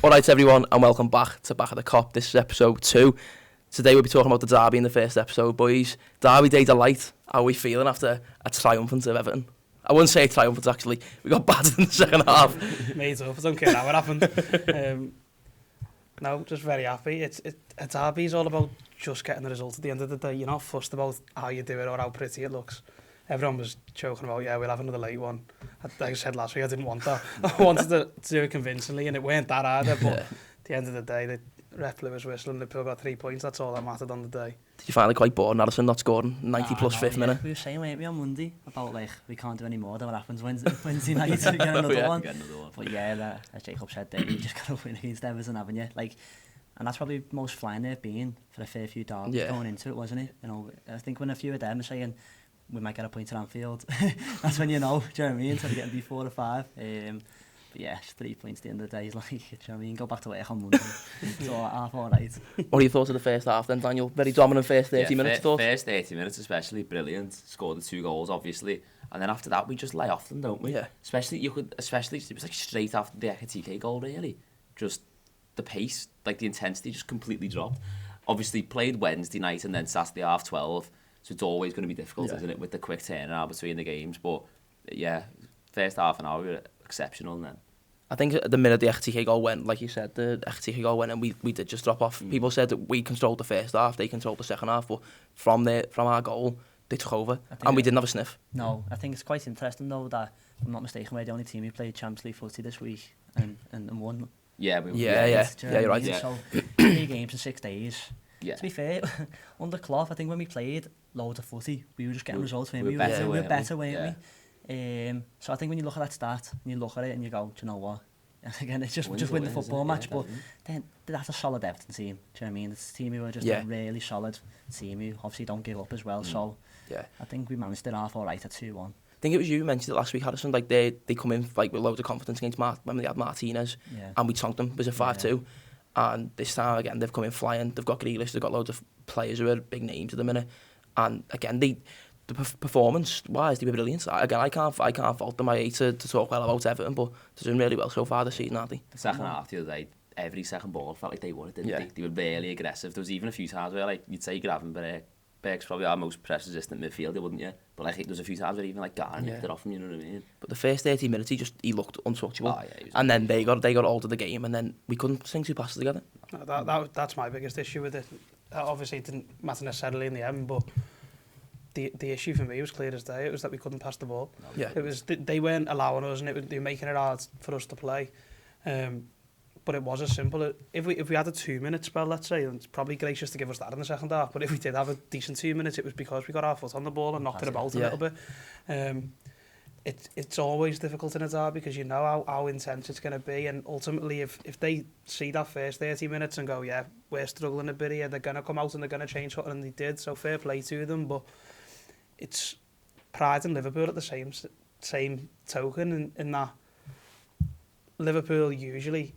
Alright everyone, and welcome back to Back of The Kop. This is episode 2. Today we'll be talking about the derby in the first episode, boys. Derby Day Delight. How are we feeling after a triumphant of Everton? I wouldn't say triumphant actually. We got battered in the second half. Made up, I don't care how it happened. No, just very happy. A derby is all about just getting the result at the end of the day. You're not fussed about how you do it or how pretty it looks. Everyone was joking about, yeah, we'll have another late one. Like I said last week, I didn't want that. I wanted to do it convincingly, and it weren't that either. But at the end of the day, the ref blew his whistle and Liverpool got 3 points. That's all that mattered on the day. Did you find it quite boring, Addison not scoring 90 plus fifth minute? We were saying, weren't we, on Monday about like we can't do any more than what happens Wednesday night to get another one. But yeah, as Jacob said, there, you just got to win against Everton, haven't you? Like, and that's probably the most flying they've been for a fair few derbies going into it, wasn't it? You know, I think when a few of them are saying we might get a point at Anfield, that's when you know, do you know what I mean? Instead of getting 4 or 5. But yeah, 3 points at the end of the day is like, do you know what I mean? Go back to work on Monday. So half all right. What are your thoughts of the first half then, Daniel? Very dominant first 30 minutes, thought? First 30 minutes especially, brilliant. Scored the 2 goals, obviously. And then after that, we just lay off them, don't we? Yeah. Especially, it was like straight after the Ekitike goal, really. Just the pace, like the intensity just completely dropped. Obviously, played Wednesday night and then Saturday half 12. So it's always going to be difficult, isn't it, with the quick turnaround between the games. But yeah, first half an hour, we were exceptional then. I think at the minute the Ekitike goal went, like you said, the Ekitike goal went and we did just drop off. People said that we controlled the first half, they controlled the second half, but from our goal, they took over and we didn't have a sniff. No, I think it's quite interesting though that, if I'm not mistaken, we're the only team who played Champions League footy this week and won. Yeah, you're right. So 3 games in 6 days. Yeah. To be fair, under Klopp, I think when we played loads of footy, we were just getting results. We were better, weren't we? So I think when you look at that stat, and you look at it and you go, do you know what? Again, it's just win the football match, but then that's a solid Everton team. Do you know what I mean? It's a team who are just a really solid team who obviously don't give up as well. So I think we managed it half all right at 2-1. I think it was you who mentioned it last week, Harrison. Like they come in like with loads of confidence against when they had Martinez, and we tonked them. It was a 5-2. And this time again, they've come in flying. They've got Grealish. They've got loads of players who are big names at the minute. And again, the performance-wise, they were brilliant. Again, I can't fault them. I hate to talk well about Everton, but they're doing really well so far this season, aren't they? The second half the other day, every second ball felt like they won it, didn't they? They were really aggressive. There was even a few times where, like, you'd say Gravenberg's probably our most press-resistant midfielder, wouldn't you? But like, there was a few times where even like Carr nicked it off him, you know what I mean? But the first 30 minutes, he looked untouchable. And then they got hold of the game, and then we couldn't string 2 passes together. That's my biggest issue with it. Obviously, it didn't matter necessarily in the end, but the issue for me was clear as day. It was that we couldn't pass the ball. It was they weren't allowing us, and they were making it hard for us to play. But it was as simple. If we had a 2-minute spell, let's say, and it's probably gracious to give us that in the second half, but if we did have a decent 2 minutes, it was because we got our foot on the ball and knocked it about a little bit. It's always difficult in a derby because you know how intense it's going to be, and ultimately if they see that first 30 minutes and go, yeah, we're struggling a bit here, they're going to come out and they're going to change something, and they did, so fair play to them. But it's pride in Liverpool at the same token in that Liverpool usually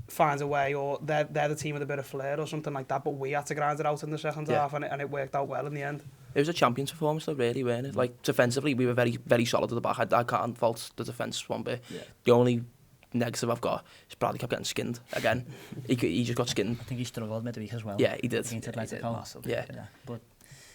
finds a way, or they're the team with a bit of flair or something like that, but we had to grind it out in the second half, and it worked out well in the end. It was a champions performance though, really, weren't it? Like, defensively, we were very, very solid at the back. I can't fault the defence one bit. The only negative I've got is Bradley kept getting skinned again. He just got skinned. I think he struggled midweek as well. Yeah, he did. But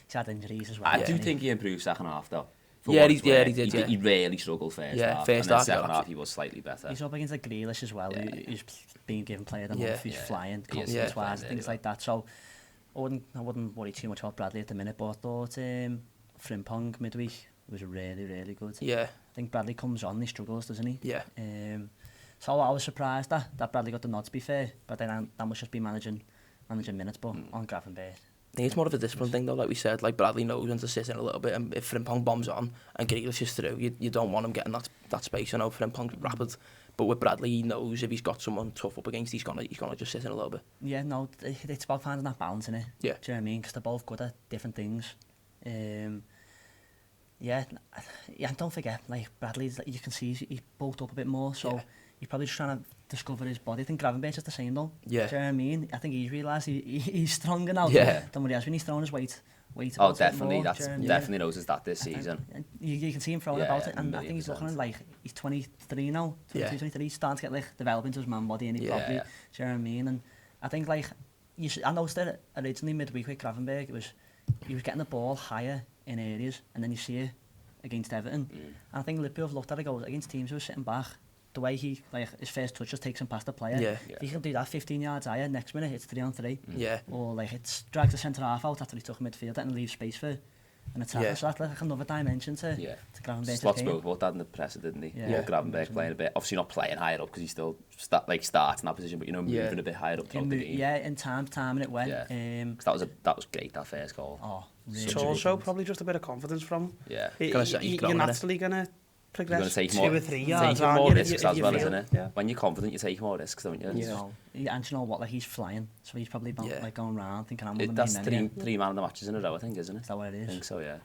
he's had injuries as well. I do think he improved second half though. He did. He really struggled first half. First half, second half he was slightly better. He's up against like Grealish as well, who's been given player of the month. He's flying, confidence-wise, things like that. So I wouldn't worry too much about Bradley at the minute, but I thought Frimpong midweek was really, really good. Yeah. I think Bradley comes on, he struggles, doesn't he? Yeah. So I was surprised that Bradley got the nod, to be fair, but then that must just be managing minutes, but on Gravenberg. I think it's more of a discipline thing though, like we said. Like, Bradley knows when to sit in a little bit, and if Frimpong bombs on and Grealish is through, you don't want him getting that space. I know Frimpong's rapid, but with Bradley, he knows if he's got someone tough up against, he's gonna just sit in a little bit. Yeah, no, it's about finding that balance in it. Yeah. Do you know what I mean? Because they're both good at different things. And don't forget, like, Bradley's, you can see he's bulked up a bit more, so he's probably just trying to discover his body. I think Gravenberg's just the same though. Yeah. Do you know what I mean? I think he's realised he's stronger now than what he has when he's thrown his weight weight Oh, about it definitely. more. That's definitely noticed that this I think- season. You can see him throwing about it, and I think he's looking at like he's 23 now, 22, 23. He's starting to get like develop into his man body, and he probably, do you know what I mean? And I think like I noticed it originally midweek with Gravenberg. He was getting the ball higher in areas, and then you see it against Everton. And I think Liverpool have looked at it, goes against teams who are sitting back. The way he, like, his first touch just takes him past the player. If he can do that 15 yards higher, next minute it's 3-on-3. Or like it drags the centre half out after he took midfield and leaves space for an attacker. So that's like another dimension to Gravenberg's game. Slot spoke about that in the presser, didn't he? Gravenberg playing a bit, obviously not playing higher up because he still starts in that position, but moving a bit higher up throughout the game. In timing it went. That was great, that first goal. Oh, really? It's also probably just a bit of confidence from him. Yeah. You're naturally going to progress take 2 more, or 3 yards. Taking more risks as well, feel, isn't it? When you're confident, you take more risks, don't you? And you know what, like he's flying, so he's probably like going around thinking I'm one That's three man of the matches in a row, I think, isn't it? Is that what it is? I think so, yeah.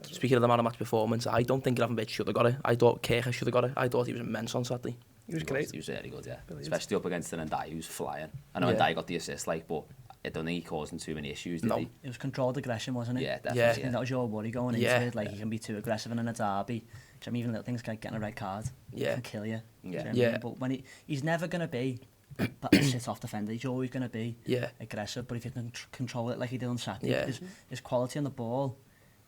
Speaking of the man of match performance, I don't think Gravenberch should have got it. I thought Carr should have got it. I thought he was immense on Saturday. He was great. He was really good, yeah. Brilliant. Especially up against an Ndai who's flying. I know Ndai got the assist, like, but I don't think he caused him too many issues, did he? It was controlled aggression, wasn't it? Yeah, definitely. And that was your worry going into it. Like, he can be too aggressive in a derby. I mean, even little things like getting a red card can kill you. But when he's never going to be a sit-off defender. He's always going to be aggressive. But if you can control it like he did on Saturday, his quality on the ball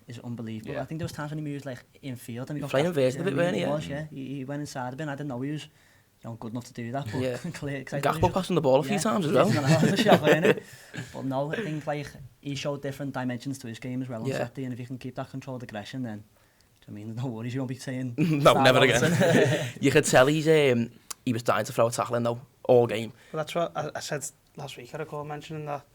is unbelievable. I think there was times when he moved like infield and he got playing inverted a bit, weren't he? He went inside a bit. I didn't know he was good enough to do that. But Gakpo passing the ball a few times as well. But no, I think like he showed different dimensions to his game as well on Saturday, and if you can keep that controlled aggression, then I mean, no worries, you won't be saying no, never again. You could tell he was dying to throw a tackle in though all game. Well, that's what I said last week. I recall mentioning that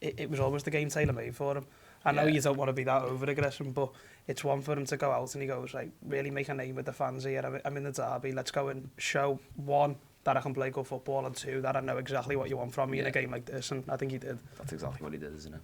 it was almost the game tailor made for him. I know you don't want to be that over aggressive, but it's one for him to go out and he goes like, really make a name with the fans here. I'm in the derby. Let's go and show, one, that I can play good football, and two, that I know exactly what you want from me in a game like this. And I think he did. That's exactly what he did, isn't it?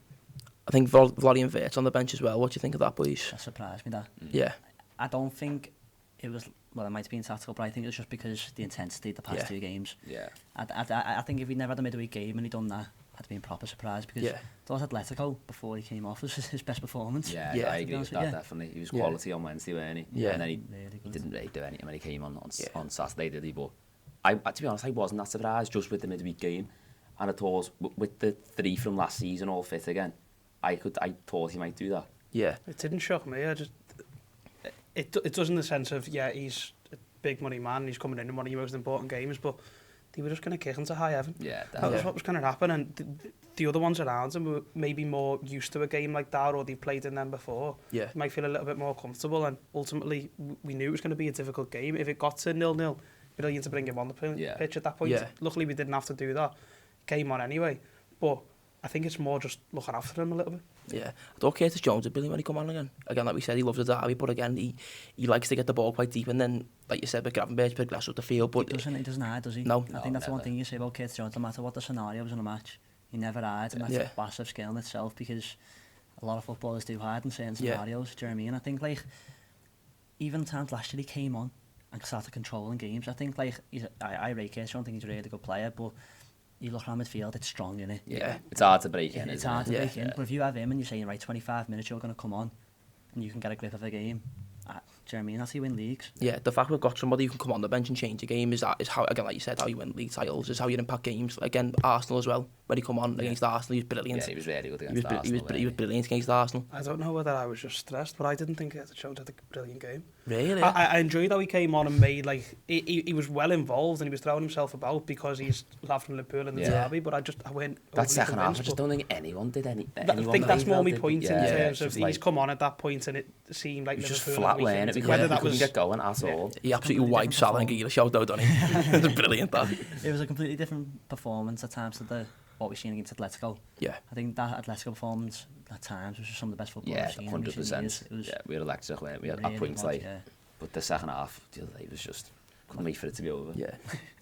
I think Vladi Vert's on the bench as well. What do you think of that, boys? That surprised me, that. Yeah. I don't think it was, well, it might have been tactical, but I think it was just because the intensity of the past two games. Yeah. I think if he'd never had a midweek game and he'd done that, I'd been proper surprised, because those Atletico, before he came off, was his best performance. Yeah, I agree with that, definitely. He was quality on Wednesday, weren't he? Yeah. And then he didn't really do anything when he came on Saturday, did he? But to be honest, I wasn't that surprised just with the midweek game. And I thought, with the three from last season all fit again, I thought he might do that. Yeah. It didn't shock me. It does in the sense of, he's a big money man, he's coming in one of your most important games, but they were just going to kick him to high heaven. Yeah, that was what was going to happen, and the other ones around him were maybe more used to a game like that, or they played in them before. Yeah. Might feel a little bit more comfortable, and ultimately we knew it was going to be a difficult game. If it got to 0-0, brilliant to bring him on the pitch at that point. Yeah. Luckily we didn't have to do that. Came on anyway, but I think it's more just looking after him a little bit. Yeah, I thought Curtis Jones did brilliant when he come on again. Again, like we said, he loves the derby, but again, he likes to get the ball quite deep, and then, like you said, with Gravenberch, big glass up the field. But he doesn't hide, does he? No. I think that's the one thing you say about Curtis Jones, no matter what the scenario was in a match, he never hides, and that's a massive skill in itself, because a lot of footballers do hide in certain scenarios, do you know what I mean? I think, like, even times last year he came on and started controlling games. I think, like, I rate Curtis Jones, I think he's a really good player, but you look around midfield, it's strong, isn't it? Yeah, it's hard to break in, It's hard to break in, but if you have him and you're saying, right, 25 minutes, you're going to come on and you can get a grip of a game, do you know what I mean? That's how you win leagues. Yeah, the fact we've got somebody who can come on the bench and change the game is how, again, like you said, how you win league titles, is how you impact games. Again, Arsenal as well, when he come on against Arsenal, he was brilliant. Yeah, he was really good against Arsenal. He was brilliant against Arsenal. I don't know whether I was just stressed, but I didn't think Curtis Jones had a brilliant game. Really? I enjoyed how he came on and made, like, he was well involved and he was throwing himself about because he's laughing from Liverpool in the derby, but I went that second half, I just don't think anyone did anything. I think that's more my point in terms of he's come on at that point and it seemed like he was just Liverpool flat laying it, whether that couldn't was get going at all. He absolutely wiped Salah and Grealish out though, didn't he? It was brilliant, that. It was a completely different performance at times to what we've seen against Atletico. Yeah. I think that Atletico performance at times was just some of the best football I've seen. 100%. We had electric, we had at points but the second half, the other day was just, couldn't wait for it to be over. Yeah.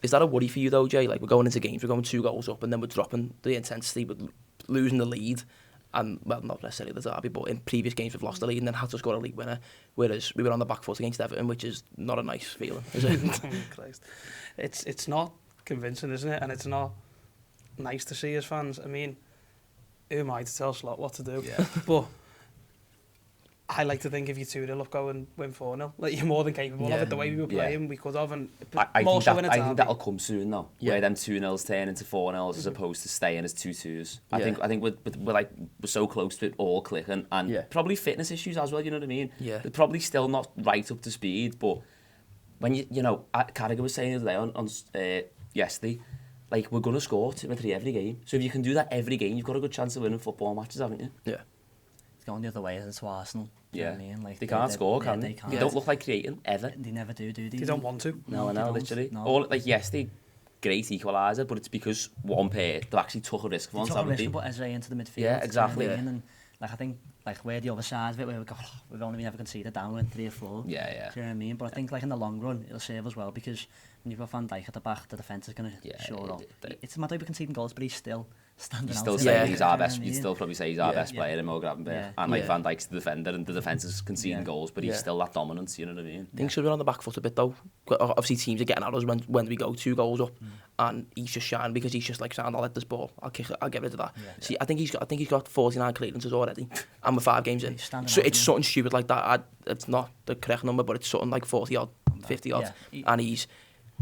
Is that a worry for you though, Jay? Like, we're going into games, we're going 2 goals up and then we're dropping the intensity, but losing the lead. And, well, not necessarily the derby, but in previous games we've lost the lead and then had to score a league winner, whereas we were on the back foot against Everton, which is not a nice feeling, is it? Christ. It's not convincing, isn't it? And it's not nice to see as fans. I mean, who am I to tell Slot what to do? Yeah. But I like to think if you 2-0 up, go and win 4-0. Like, you're more than capable of it. The way we were playing, we could have. And I more think so in a derby. I think that'll come soon though. Where them 2-0s turn into 4-0s as opposed to staying as 2-2s. I think we're so close to it all clicking, and probably fitness issues as well. You know what I mean? Yeah. They're probably still not right up to speed, but when you know, Carragher was saying the other day on yesterday, like, we're gonna score 2 or 3 every game. So if you can do that every game, you've got a good chance of winning football matches, haven't you? Yeah. It's going the other way as to Arsenal. You know what I mean? Like, they can't score, can they? Can't. They don't look like creating ever. They never do they? They don't want to. No, I know, literally. No. Or like yesterday, great equaliser, but it's because one pair they actually took a risk once, haven't they? They took a risk, put Ezra into the midfield. Yeah, exactly. And like, I think, like, where the other side of it, where we've only never conceded down with 3 or 4. Yeah. Do you know what I mean? But I think, like, in the long run, it'll serve us well, because when you've got Van Dijk at the back, the defence is going to show up. It's a matter of conceding goals, but he's still standing out. Still saying he's our best. You'd still probably say he's our best player in Mo Gravenberch. And like Van Dijk's the defender, and the defence is conceding goals, but he's still that dominant. You know what I mean? I think we're on the back foot a bit though. Obviously, teams are getting at us when we go 2 goals up, and he's just shining because he's just like, "I'll let this ball. I'll kick it. I'll get rid of that." See, I think he's got 49 clearances already, and we're 5 games in. So it's something stupid like that. It's not the correct number, but it's something like 40 odd, 50 odd, and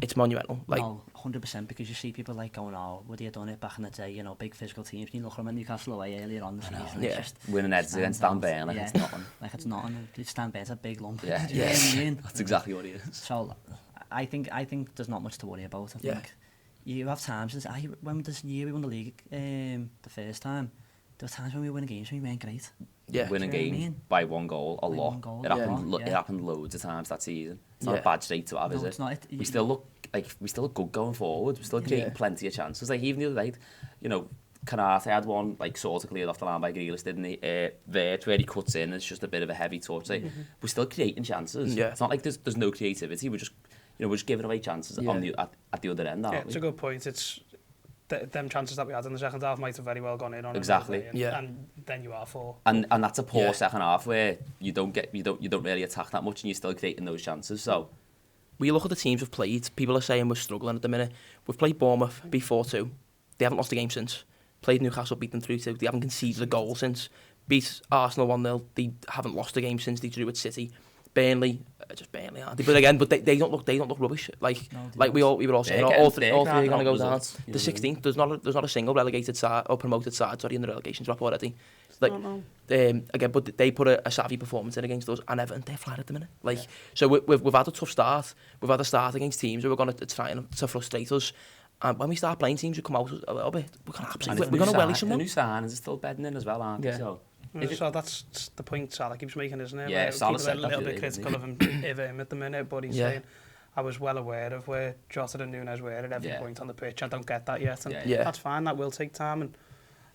it's monumental. Like, no, 100%, because you see people like going, "Oh, would he have done it back in the day?" You know, big physical teams. You look at them in Newcastle away earlier on the season. It's just winning heads against Dan Burn, like it's nothing. Like, it's nothing. Dan Burn's a big lump. Yeah, You know what I mean? That's exactly what he is. So I think there's not much to worry about. I think you have times. When this year we won the league, the first time, there were times when we win games when we weren't great. Yeah, win a game by 1 goal a lot. It happened loads of times that season. It's not a bad streak to have, is it? It's not. We still look good going forward. We're still creating plenty of chances. Like, even the other night, you know, Canate had one like sort of cleared off the line by Grealish, didn't he? There, where he cuts in, it's just a bit of a heavy touch. Like, we're still creating chances. It's not like there's no creativity. We're just giving away chances on the at the other end. Aren't we? It's a good point. It's them chances that we had in the second half might have very well gone in on exactly. And then you are 4. And that's a poor second half where you don't really attack that much, and you're still creating those chances. So we look at the teams we've played. People are saying we're struggling at the minute. We've played Bournemouth, beat 4-2. They haven't lost a game since. Played Newcastle, beat them 3-2. They haven't conceded a goal since. Beat Arsenal 1-0. They haven't lost a game since. They drew at City. Burnley, just Burnley, aren't they? But again, they don't look rubbish. Like we were all saying, all three are going to go down. The 16th, there's not a single relegated side or promoted side, in the relegation drop already. Like, again, but they put a savvy performance in against us, and Everton, they're flat at the minute. Like, so we've had a tough start. We've had a start against teams who are going to try to frustrate us. And when we start playing teams who come out a little bit, we're going to welly someone. The new signings are still bedding in as well, aren't they? So that's the point Salah keeps making, isn't it? Yeah, Salah said a little bit critical of him at the minute, but he's saying, I was well aware of where Jota and Núñez were at every point on the pitch. I don't get that yet, and that's fine. That will take time. And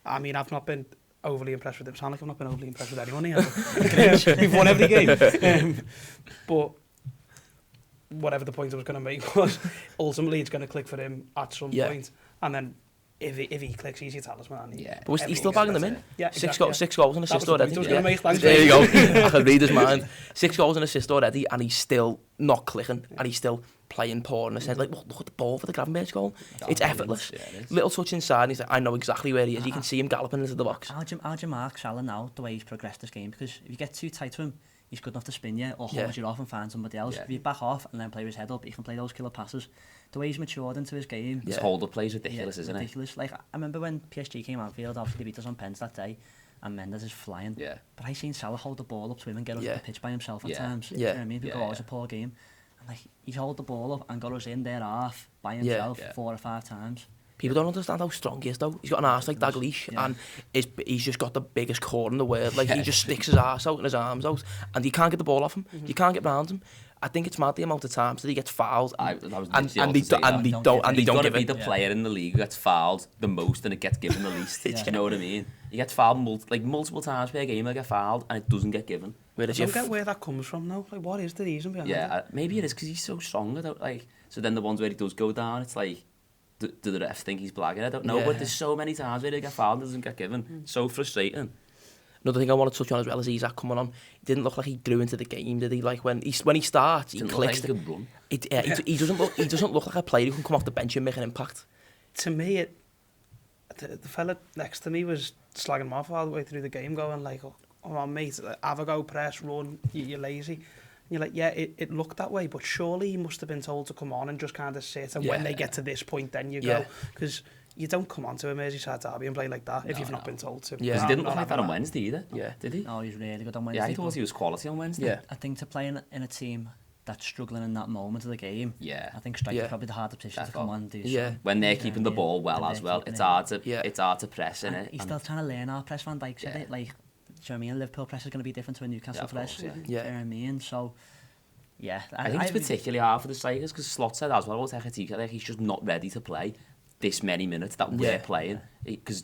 I mean, I've not been overly impressed with him. Sound like I've not been overly impressed with anyone here. We've won every game, but whatever the point I was going to make was, ultimately it's going to click for him at some point, and then if he clicks, he's your talisman. But he's still bagging them in. Yeah, exactly. 6 goals and assist already. There you go. I can read his mind. 6 goals and assist already, and he's still not clicking, and he's still playing poor in a sense. Like, look at the ball for the Gravenberch goal. It's effortless. Little touch inside, and he's like, I know exactly where he is. You can see him galloping into the box. How do you mark Salah now, the way he's progressed this game? Because if you get too tight to him, he's good enough to spin you or hold you off and find somebody else. If you back off and then play his head up, he can play those killer passes. The way he's matured into his game. His hold-up play is ridiculous, isn't ridiculous. It? Like, I remember when PSG came on field, obviously they beat us on pens that day, and Mendes is flying. But I seen Salah hold the ball up to him and get off the pitch by himself at times. You know what I mean? People go, it's a poor game. And like, he's held the ball up and got us in their half by himself 4 or 5 times. People don't understand how strong he is, though. He's got an arse like Dalglish, and he's just got the biggest core in the world. Like, he just sticks his arse out and his arms out, and you can't get the ball off him. You can't get round him. I think it's mad the amount of times that he gets fouled, and they don't give it. Be the player in the league who gets fouled the most, and it gets given the least. Do you know what I mean? You get fouled multiple times per game. I get fouled, and it doesn't get given. I don't get where that comes from now. Like, what is the reason behind it? Maybe it is because he's so strong. So then the ones where he does go down, it's like, do the refs think he's blagging? I don't know, but there's so many times where they get fouled and doesn't get given. So frustrating. Another thing I want to touch on as well is Isak coming on. He didn't look like he grew into the game, did he? Like, when he starts, he clicks. Like he could run. He doesn't look like a player who can come off the bench and make an impact. To me, the fella next to me was slagging him off all the way through the game, going like, oh mate, have a go, press, run, you're lazy. And you're like, yeah, it looked that way, but surely he must have been told to come on and just kind of sit, and when they get to this point, then you go. Because you don't come on to a Merseyside derby and play like that if you've not been told to. Yeah. Because he didn't look like that on Wednesday either. Yeah. Did he? No, he's really good on Wednesday. Yeah, I thought he was quality on Wednesday. Yeah. I think to play in a team that's struggling in that moment of the game, I think striker's probably the hardest position to come on and do something. When they're keeping the ball well as well, it's hard to press, innit? He's still trying to learn our press. Van Dijk said it, like, do you know what I mean? Liverpool press is going to be different to a Newcastle press. Do you know what I mean? So, yeah. I think it's particularly hard for the strikers, because Slot said as well about Ekitike, like, he's just not ready to play this many minutes that we're playing, because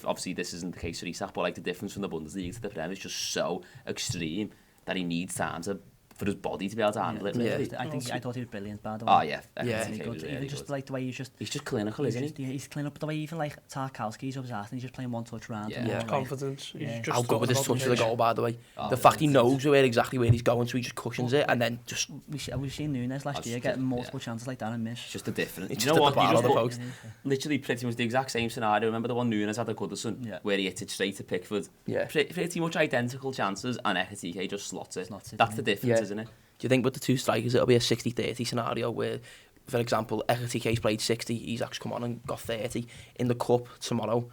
obviously this isn't the case for Isak, but like the difference from the Bundesliga to the Prem is just so extreme that he needs time for his body to be able to handle it. Really. I thought he was brilliant, by the way. Oh yeah, Even just like the way he's just clinical, isn't he? He's clinical, but the way even like Tarkowski's up his ass and he's just playing one touch round. Confidence. How good with his touch of the goal, by the way. The fact he knows exactly where he's going, so he just cushions it, and then just... We've seen Nunes last year getting multiple chances like that and miss. It's just a different... It's just at the post. Literally pretty much the exact same scenario. Remember the one Nunes had at Goodison, where he hit it straight to Pickford? Yeah. Pretty much identical chances, and Ekitike just slots it. That's the difference, isn't it? Do you think with the two strikers it'll be a 60-30 scenario where, for example, Ekitike's played 60, Isak's come on and got 30. In the Cup tomorrow,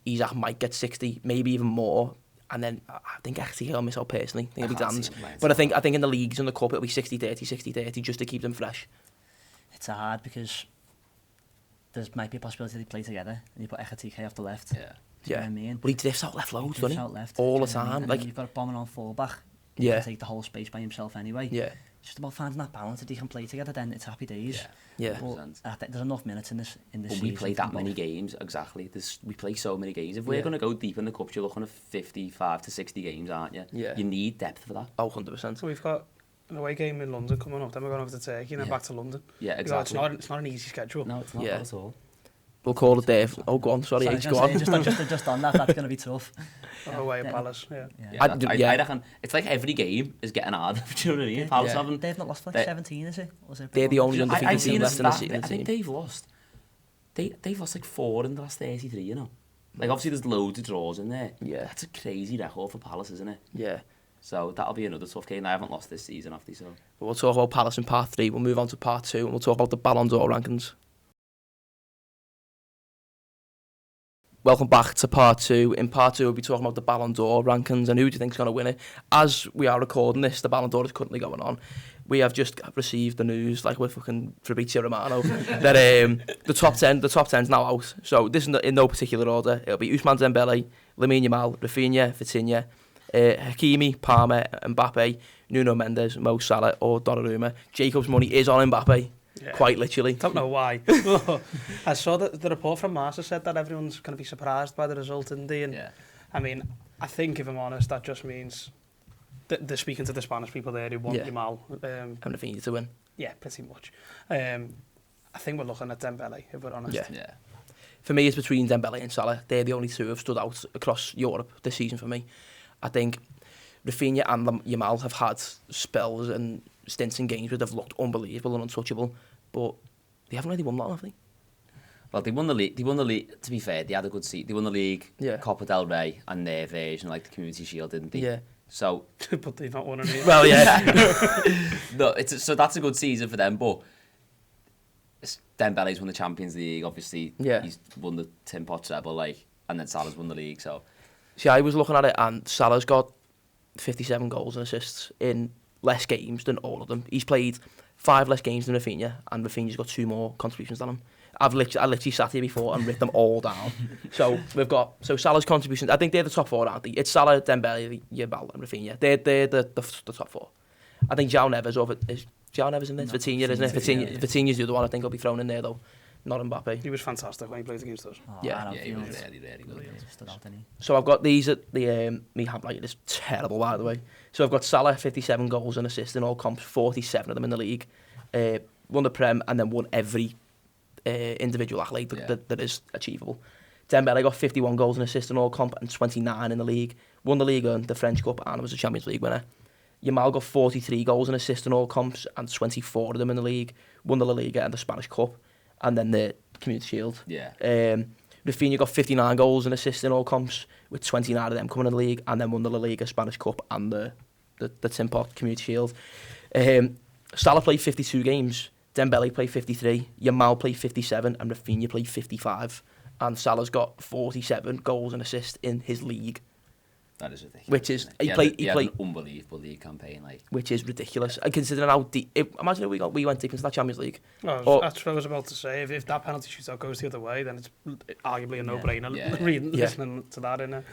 Isak might get 60, maybe even more, and then I think Ekitike will miss out personally. I think it'll be damned. But I think in the leagues and the Cup it'll be 60-30, 60-30 just to keep them fresh. It's hard because there might be a possibility they play together and you put Ekitike off the left. Yeah. Do you know what I mean? But he drifts out left loads, doesn't he? Left, all the time. Like you've got a bomber on fullback. He can take the whole space by himself anyway. Yeah. It's just about finding that balance. If they can play together, then it's happy days. Yeah. There's enough minutes in this season. We play that many games, exactly. We play so many games. If we're going to go deep in the Cups, you're looking at 55 to 60 games, aren't you? Yeah. You need depth for that. Oh, 100%. So we've got an away game in London coming up, then we're going over to Turkey and then back to London. Yeah, exactly. It's not an easy schedule. No, it's not at all. We'll call it there. Oh, go on. Sorry, H, go on. Just on that, that's going to be tough. Away at Palace, I reckon it's like every game is getting harder. Do you know what I mean? Palace haven't... They've not lost for like 17, is it? They're the only undefeated team left in the season. I think they've lost like 4 in the last 33, you know? Like, obviously there's loads of draws in there. Yeah. That's a crazy record for Palace, isn't it? Yeah. So that'll be another tough game. I haven't lost this season after, so... We'll talk about Palace in part 3. We'll move on to part 2 and we'll talk about the Ballon d'Or rankings. Welcome back to part 2. In part 2, we'll be talking about the Ballon d'Or rankings and who do you think is going to win it. As we are recording this, the Ballon d'Or is currently going on. We have just received the news, like we're fucking Fabrizio Romano, that the top 10's now out. So this is in no particular order. It'll be Ousmane Dembele, Lamine Yamal, Rafinha, Vitinha, Hakimi, Palmer, Mbappe, Nuno Mendes, Mo Salah or Donnarumma. Jacob's money is on Mbappe. Yeah. Quite literally. Don't know why. I saw that the report from Marca said that everyone's going to be surprised by the result, didn't they? And I mean, I think, if I'm honest, that just means that they're speaking to the Spanish people there who want Yamal. And Rafinha to win. Yeah, pretty much. I think we're looking at Dembele, if we're honest. Yeah. For me, it's between Dembele and Salah. They're the only two who have stood out across Europe this season for me. I think Rafinha and Yamal have had spells and stints in games where they've looked unbelievable and untouchable, but they haven't really won that, have they? Well, they won the league. To be fair, they had a good seat. They won the league, Copa del Rey, and their version, like the Community Shield, didn't they? Yeah. So, but they've not won anything. Well, yeah. No, so that's a good season for them. But Dembele's won the Champions League. Obviously, he's won the Tin Pot treble, like, and then Salah's won the league. So, see, I was looking at it, and Salah's got 57 goals and assists in less games than all of them. He's played 5 less games than Rafinha, and Rafinha's got 2 more contributions than him. I literally sat here before and written them all down. So we've got Salah's contributions. I think they're the top 4, aren't they? It's Salah, Dembele, Yamal, and Rafinha. They're the top 4. I think João Neves is João Neves in this. Vitinha, isn't it? Vitinha's the other one I think will be thrown in there though. Not Mbappe. He was fantastic when he played against us. He was really good. So I've got these at the me handwriting is terrible, by the way. So I've got Salah 57 goals and assists in all comps, 47 of them in the league. Won the Prem and then won every individual accolade that is achievable. Dembele got 51 goals and assists in all comp and 29 in the league. Won the league and the French Cup and was a Champions League winner. Yamal got 43 goals and assists in all comps and 24 of them in the league. Won the La Liga and the Spanish Cup and then the Community Shield. Yeah. Rafinha got 59 goals and assists in all comps, with 29 of them coming in the league, and then won the La Liga, Spanish Cup, and the Tin Pot Community Shield. Salah played 52 games, Dembele played 53, Yamal played 57, and Rafinha played 55. And Salah's got 47 goals and assists in his league. That is ridiculous. Which is he played an unbelievable league campaign, like. Which is ridiculous. And considering how deep, imagine if we went deep into that Champions League. Well, that's what I was about to say. If that penalty shootout goes the other way, then it's arguably a no-brainer. Listening to that, innit?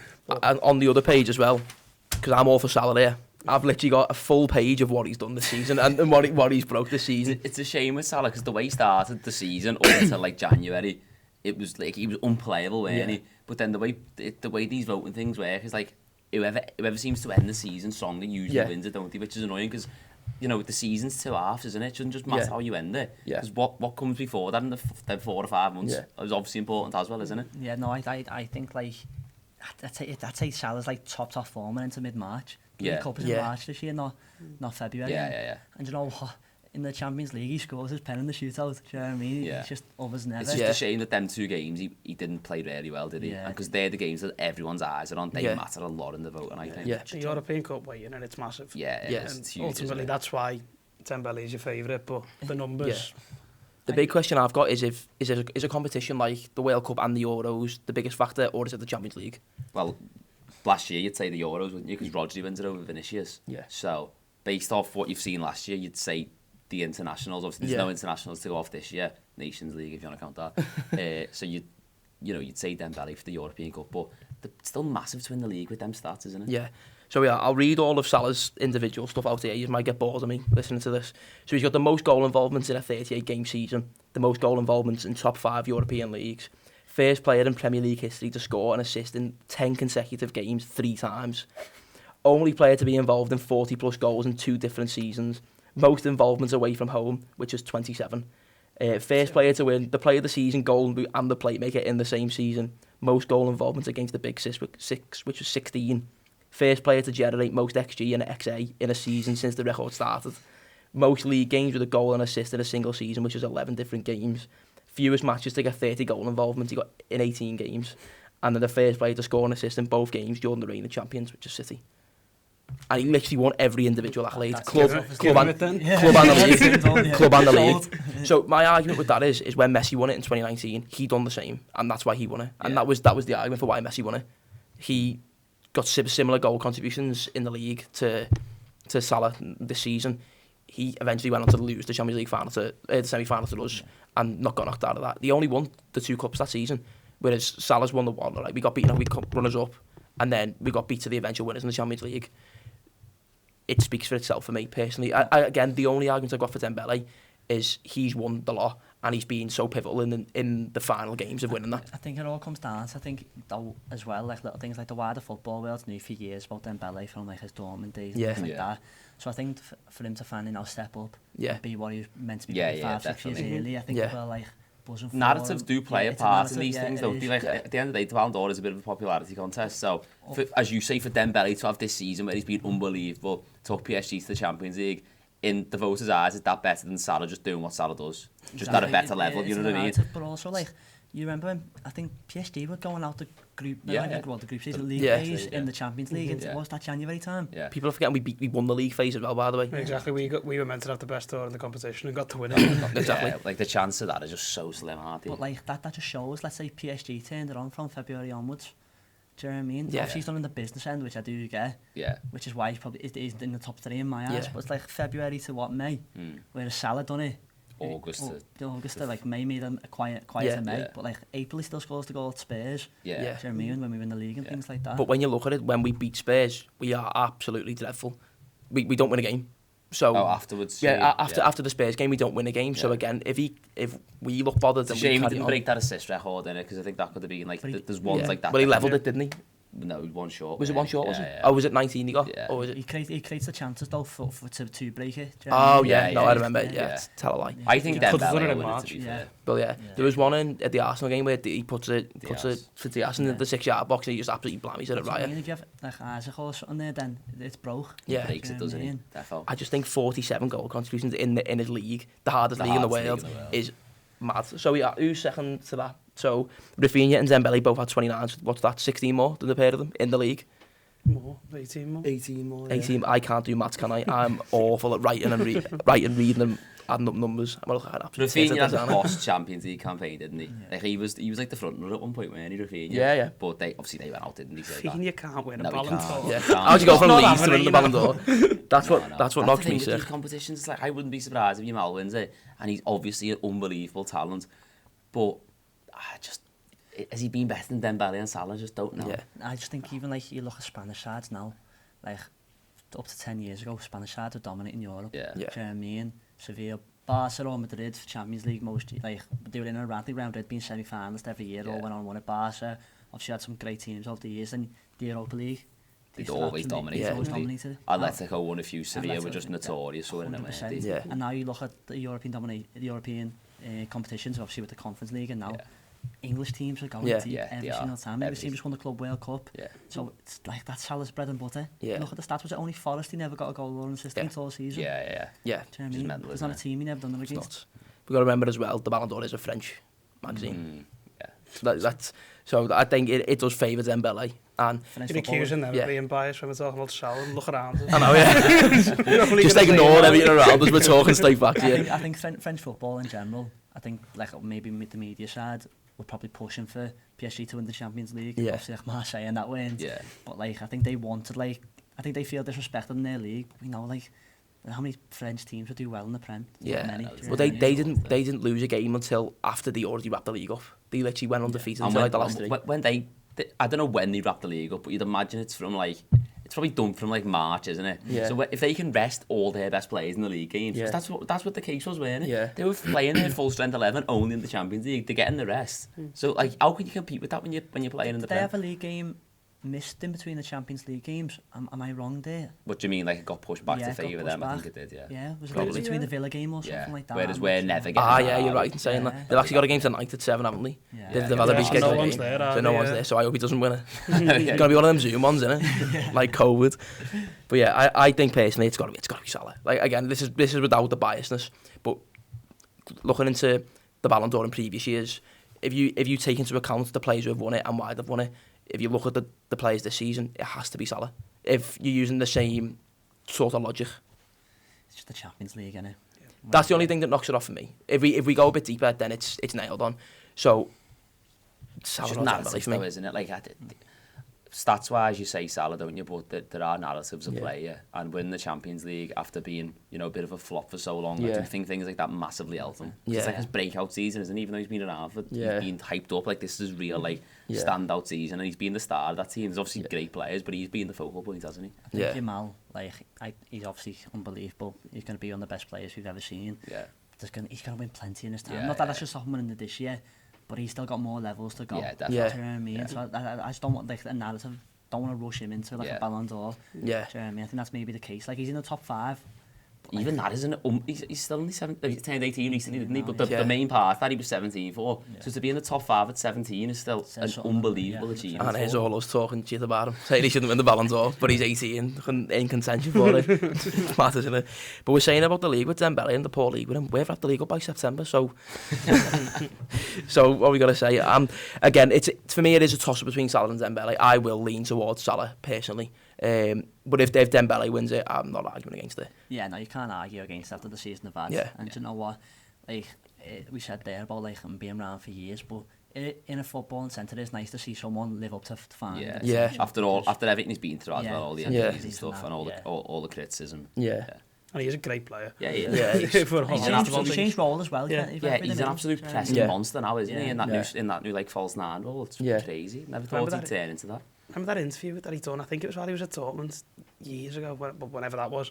And on the other page as well, because I'm all for Salah here. I've literally got a full page of what he's done this season and what he's broke this season. It's a shame with Salah because the way he started the season up until like January, it was like he was unplayable, wasn't he? But then the way these voting things work is like whoever seems to end the season strongly usually wins it, don't they? Which is annoying because the season's 2 halves, isn't it? It shouldn't just matter how you end it. Because what comes before that in the 4 or 5 months is obviously important as well, isn't it? Yeah, no, I think like I'd say Salah's like top form into mid-March. The Cup is in March this year, not February. Yeah. And you know what? In the Champions League, he scores his pen in the shootout. Do you know what I mean? Yeah. It's just others never. It's just a shame that them 2 games he didn't play really well, did he? Yeah. Because they're the games that everyone's eyes are on. They matter a lot in the voting, I think. Yeah. The European Cup weighting, and it's massive. Yeah, it's huge. Ultimately, that's why Dembele is your favourite, but the numbers... The big question I've got is is a competition like the World Cup and the Euros the biggest factor, or is it the Champions League? Well, last year you'd say the Euros, wouldn't you? Because Rodri wins it over Vinicius. Yeah. So, based off what you've seen last year, you'd say the internationals. Obviously, there's no internationals to go off this year. Nations League, if you want to count that. So you'd say Dembele for the European Cup, but it's still massive to win the league with them stats, isn't it? Yeah. So I'll read all of Salah's individual stuff out here. You might get bored of me listening to this. So he's got the most goal involvements in a 38-game season, the most goal involvements in top 5 European leagues, first player in Premier League history to score and assist in 10 consecutive games 3 times, only player to be involved in 40-plus goals in 2 different seasons, most involvements away from home, which is 27. First player to win the Player of the Season, Golden Boot and the Playmaker in the same season. Most goal involvements against the Big Six, which was 16. First player to generate most XG and XA in a season since the record started. Most league games with a goal and assist in a single season, which is 11 different games. Fewest matches to get 30 goal involvement, he got in 18 games. And then the first player to score and assist in both games during the reign of champions, which is City. And he literally won every individual accolade. Club and the league. So my argument with that is when Messi won it in 2019, he done the same, and that's why he won it. And that was the argument for why Messi won it. He got similar goal contributions in the league to Salah this season. He eventually went on to lose the Champions League final the semi-final to us, and not got knocked out of that. They only won the 2 cups that season, whereas Salah's won the one. Like, we got beaten up, we got runners up, and then we got beat to the eventual winners in the Champions League. It speaks for itself for me personally. Again, the only argument I've got for Dembele is he's won the lot and he's been so pivotal in the final games of winning that. I think it all comes down to, I think, though, as well, like little things like the wider football world knew for years about Dembele from like his Dortmund days and things like that. So I think for him to finally now step up and be what he was meant to be 5-6 years early, I think we're like buzzing for narratives do play a part in these things, don't they? Like, at the end of the day, the Ballon d'Or is a bit of a popularity contest. So, as you say, for Dembele to have this season where he's been unbelievable, took PSG to the Champions League, in the voters' eyes, is that better than Salah just doing what Salah does? Just at a better level, you know what I mean? But also, like, you remember when, I think PSG were going out the group, the group stage, the league phase in the Champions League, and what was that, January time? Yeah. People are forgetting we won the league phase as well, by the way. Exactly, we were meant to have the best tour in the competition and got to win it. Exactly. Like, the chance of that is just so slim, aren't they? But like, that just shows, let's say PSG turned it on from February onwards. Do you know what I mean? Yeah. Obviously he's done in the business end, which I do get. Yeah. Which is why he's in the top 3 in my eyes. But it's like February to May, whereas Salah done it. August to like May made him a quieter May, but like April he still scores the goal at Spurs. Do you know what I mean? When we win the league and things like that. But when you look at it, when we beat Spurs, we are absolutely dreadful. We don't win a game. So afterwards. After the Spurs game, we don't win a game. So again, if we look bothered, it's a shame he didn't break that assist record in it, because I think that could have been like there's ones like that. But he levelled it, didn't he? No, one short. Was it one short? Was it? Oh, was it 19 he got? Yeah. Or was it? He creates the chances though to break it. Oh yeah, no, I remember. Yeah, tell a lie. I think Dembele in will March. win it, to be fair. But there was one at the Arsenal game where he puts it for Diaz in the 6-yard box and he just absolutely blammies it at Raya. If you have like Isaac or something there, then it's broke. Yeah, he breaks it, doesn't he? I just think 47 goal contributions in his league, the hardest league in the world, is mad. So who's second to that? So Rafinha and Dembele both had 29. What's that? 16 more than the pair of them in the league. More, 18 more. 18 more. 18. I can't do maths, can I? I'm awful at writing and reading them, adding up numbers. I'm like, Rafinha had a post Champions League campaign, didn't he? Like he was like the front runner at one point, weren't he, Rafinha? Yeah. But they went out, didn't he? Rafinha can't win a No, he Ballon can't. d'Or. Yeah. How'd you go from Not Leeds to happening, winning the Ballon d'Or? That's what knocks the me thing with these sick. competitions. It's like I wouldn't be surprised if Yamal wins it, and he's obviously an unbelievable talent. But has he been better than Dembele and Salah? I just don't know. Yeah. I just think even like you look at Spanish sides now, like up to 10 years ago, Spanish sides were dominating Europe. Yeah. Yeah. Do you know what I mean? Sevilla, Barcelona, Madrid for Champions League mostly. Like they were in a rally round. They'd been semi-finalist every year. All went on and won at Barca. Obviously had some great teams over the years. And the Europa League, They'd always dominate. Yeah. Always dominated. Atletico won a few. Sevilla were Atletico, just notorious for winning it, weren't 100%. they? Yeah. And now you look at the European competitions, obviously with the Conference League, and now English teams are going Yeah. deep Yeah, every they are. single time. English Every- teams just won the Club World Cup. Yeah. So it's like that's Salah's bread and butter. Yeah. Look at the stats. Was it only Forest? He never got a goal or an assist Yeah. all season. Yeah. Yeah. Do you know what I Just mean? mental, There's isn't not a it? team he never done it It's against. not. We've got to remember as well, the Ballon d'Or is a French magazine. Yeah. So I think it does favour Dembele. And French You're football. accusing them Yeah. of being biased when we're talking about Salah and look around us. I know, yeah. You're only Just gonna say ignore no. everything around us. We're talking straight back to you. I think French football in general, I think like maybe with the media side, we're probably pushing for PSG to win the Champions League. Yeah. Obviously like Marseille and that wins. Yeah. But like I think they wanted I think they feel disrespected in their league. But we know like how many French teams would do well in the Prem? Yeah. Not many. Well, Do you Well, know what I mean? they didn't lose a game until after they already wrapped the league up. They literally went undefeated And until like the last three. when they, I don't know when they wrap the league up, but you'd imagine it's probably done from like March, isn't it? Yeah. So if they can rest all their best players in the league games, 'cause Yeah. that's what the case was, weren't it? Yeah. They were playing their full strength 11 only in the Champions League. They're getting the rest. So like, how can you compete with that when you're playing in the Did they Prem? have a league game missed in between the Champions League games? Am I wrong there? What do you mean? Like it got pushed back Yeah, to it got favour pushed them? I back. think it did. Yeah. Yeah, was it Probably. like between the Villa game or something Yeah. like that? Whereas I'm we're not never sure. getting. Yeah, you're right in saying Yeah. that. They've actually got a game tonight at 7, haven't they? Yeah. They've had a Yeah, big no schedule one's game, there, so are no they? one's Yeah. there. So I hope he doesn't win it. It's gonna be one of them Zoom ones, isn't it? Like COVID. But yeah, I think personally it's gotta be Salah. Like again, this is without the biasness, but looking into the Ballon d'Or in previous years, if you take into account the players who have won it and why they've won it, if you look at the players this season, it has to be Salah. If you're using the same sort of logic, It's just the Champions League, innit? that's the only thing that knocks it off for me. If we go a bit deeper, then it's nailed on. So Salah Just or Dembele narratives, for me. though, isn't it? Like, stats wise, you say Salah, don't you? But there are narratives at Yeah. play, yeah. And win the Champions League after being, a bit of a flop for so long. I Yeah. do think things like that massively help him. Yeah. It's like his breakout season, isn't it? Even though he's been around for, Yeah. he's been hyped up. Like, this is his real, Yeah. standout season. And he's been the star of that team. There's obviously Yeah. great players, but he's been the focal point, hasn't he? I think Yeah. Yamal, he's obviously unbelievable. He's going to be one of the best players we've ever seen. Yeah. He's going to win plenty in his time. Yeah, Not that yeah. that's just something in this year, but he's still got more levels to go. Yeah, definitely. Yeah. Do you know what I mean? So I just don't want a narrative. Don't want to rush him into Yeah. a Ballon d'Or. Yeah. Do you know what I mean? I think that's maybe the case. Like he's in the top 5. but, Even that isn't he's still only 17, he turned 18 recently, didn't he? But Yeah. the main part that he was 17 for. Yeah. So to be in the top 5 at 17 is still Says an something, unbelievable yeah. achievement. And here's all us talking shit about him, saying he shouldn't win the Ballon d'Or, but he's 18, in contention for it. It's mad, isn't it? But we're saying about the league with Dembele and the poor league with him. We've wrapped the league up by September, so so what we got to say? Again, for me it is a toss-up between Salah and Dembele. I will lean towards Salah personally, but if Dembele wins it, I'm not arguing against it. Yeah, no, you can't argue against after the season of that. Yeah. And do you know what? We said there about him being around for years, but in a footballing centre, it's nice to see someone live up to fine. Yeah. Yeah. After everything he's been through as Yeah. well, all the Yeah. injuries and Yeah. stuff, and all Yeah. all the criticism. Yeah. And he's a great player. Yeah, he is. Yeah, If we're He's honest. changed role as well. Yeah. Yeah, he's an absolute pressing Yeah. monster now, isn't he? Yeah. In that new like false nine role, it's Yeah. crazy. Never Remember thought he'd that- turn into that. Remember that interview that he done? I think it was while he was at Dortmund years ago, whenever that was.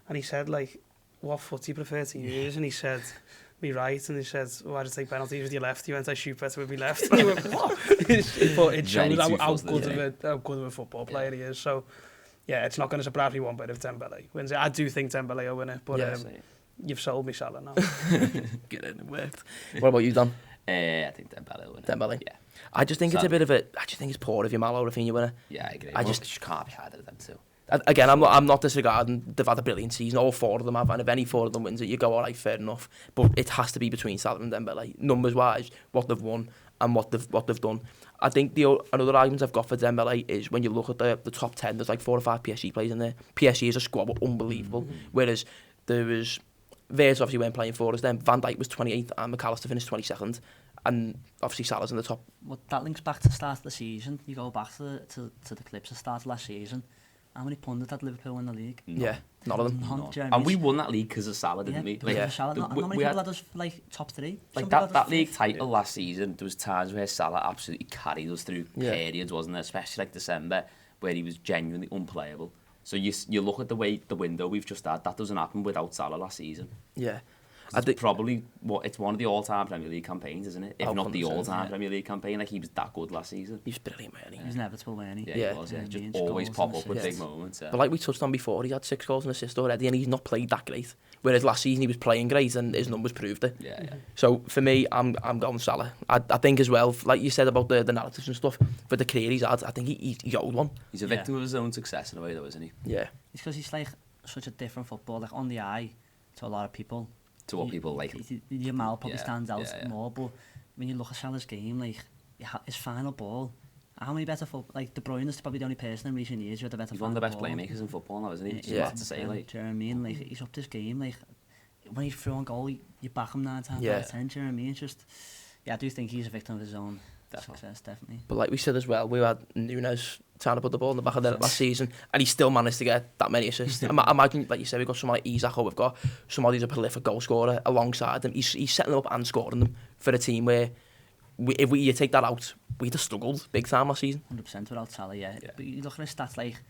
And he said, like, what foot do you prefer to use? And he said, me right. And he said, why do you take penalties with your left? He went, I shoot better with my left. And he went, what? But it shows Very how two-footed, good of a football player he is. So, yeah, it's not going to surprise me one bit if Dembele wins it. I do think Dembele will win it, but Yeah. you've sold me Salah now. Get in, it worked. What about you, Dan? I think Dembele will win it. Dembele? Yeah. I just think it's a bit of a. I just think it's poor if Yamal or Rafinha win it. Yeah, I agree. I Well, just- you can't be harder than them too. Again, I'm not disregarding. They've had a brilliant season. All 4 of them have, and if any 4 of them wins it, you go, all right, fair enough. But it has to be between Salah and Dembele, numbers wise, what they've won, and what they've done. I think another argument I've got for Dembele is when you look at the top 10, there's like 4 or 5 PSG players in there. PSG as a squad were unbelievable, whereas there was Verts obviously weren't playing for us then. Van Dijk was 28th and McAllister finished 22nd, and obviously Salah's in the top. Well, that links back to the start of the season. You go back to the clips of the start of last season. How many pundits had Liverpool win the league? Yeah, none of them. None. And we won that league because of Salah, didn't we? Like, Yeah. Salah. Not many people had us like top 3. Like that league title last season, there was times where Salah absolutely carried us through periods, wasn't there? Especially like December, where he was genuinely unplayable. So you look at the window we've just had, that doesn't happen without Salah last season. Yeah. I think probably it's one of the all-time Premier League campaigns, isn't it? If not the all-time Premier League campaign, like he was that good last season. He was brilliant, man. He was inevitable, wasn't he? Yeah, he was. Yeah, just always pop up with big moments. Yeah. But like we touched on before, he had 6 goals and assists already, and he's not played that great. Whereas last season he was playing great, and his numbers proved it. Yeah. So for me, I'm going Salah. I think as well, like you said about the narratives and stuff, for the career he's had, I think he owed one. He's a victim of his own success in a way, though, isn't he? Yeah. It's because he's like such a different football, like on the eye to a lot of people. To what people like. Your mouth probably stands out more, but when you look at Salah's game, like his final ball, how many better like De Bruyne is probably the only person in recent years who had a better. He's one of the best playmakers in football now, isn't he? It's hard to say, like. Do you know what I mean? Like he's up this game, like when he's through on goal, you back him 9 times out of 10. Do you know what I mean? It's just, I do think he's a victim of his own success, definitely. But like we said as well, we had Nunes trying to put the ball in the back of the net last season, and he still managed to get that many assists. Imagine, like you said, we've got someone like Isaac, or we've got somebody who's a prolific goal scorer alongside them. He's setting them up and scoring them for a team where, if you take that out, we'd have struggled big time last season. 100% without Salah, yeah. But you look at his stats, like,